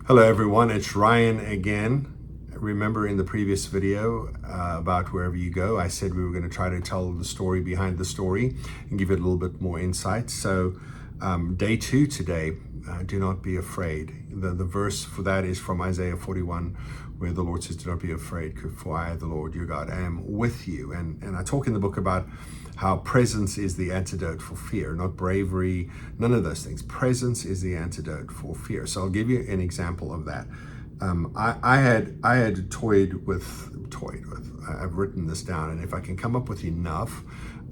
Hello everyone, it's Ryan again. Remember in the previous video about Wherever You Go, I said we were going to try to tell the story behind the story and give it a little bit more insight. So day 2 today, do not be afraid. The verse for that is from Isaiah 41, where the Lord says, do not be afraid, for I, the Lord your God, am with you. And I talk in the book about how presence is the antidote for fear, not bravery, none of those things. Presence is the antidote for fear. So I'll give you an example of that. I had toyed with, I've written this down, and if I can come up with enough,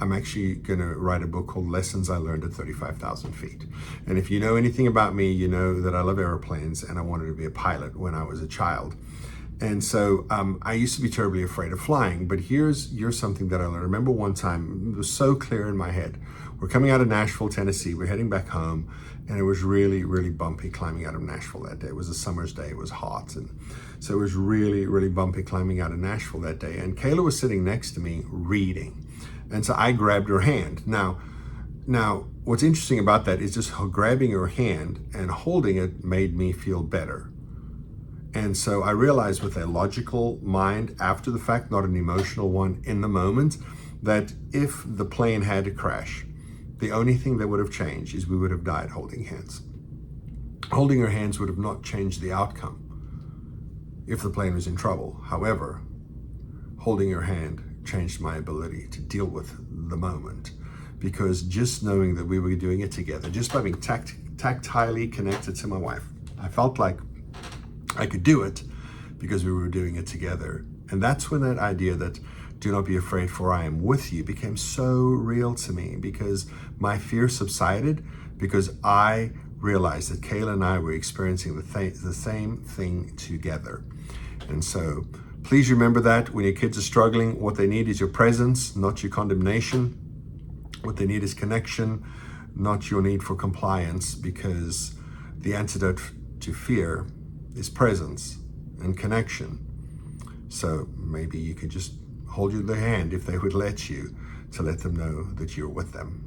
I'm actually going to write a book called Lessons I Learned at 35,000 Feet. And if you know anything about me, you know that I love airplanes and I wanted to be a pilot when I was a child. And so I used to be terribly afraid of flying, but here's something that I learned. I remember one time, it was so clear in my head. We're coming out of Nashville, Tennessee. We're heading back home, and it was really, really bumpy climbing out of Nashville that day. It was a summer's day. It was hot, and so it was really, really bumpy climbing out of Nashville that day. And Kayla was sitting next to me reading, and so I grabbed her hand. Now, what's interesting about that is just grabbing her hand and holding it made me feel better. And so I realized with a logical mind after the fact, not an emotional one in the moment, that if the plane had to crash, the only thing that would have changed is we would have died holding hands. Holding our hands would have not changed the outcome if the plane was in trouble. However, holding your hand changed my ability to deal with the moment, because just knowing that we were doing it together, just by being tactilely connected to my wife, I felt like I could do it because we were doing it together. And that's when that idea that do not be afraid, for I am with you became so real to me, because my fear subsided because I realized that Kayla and I were experiencing the same thing together. And so please remember that when your kids are struggling, what they need is your presence, not your condemnation. What they need is connection, not your need for compliance, because the antidote to fear is presence and connection. So maybe you could just hold their hand if they would let you, to let them know that you're with them.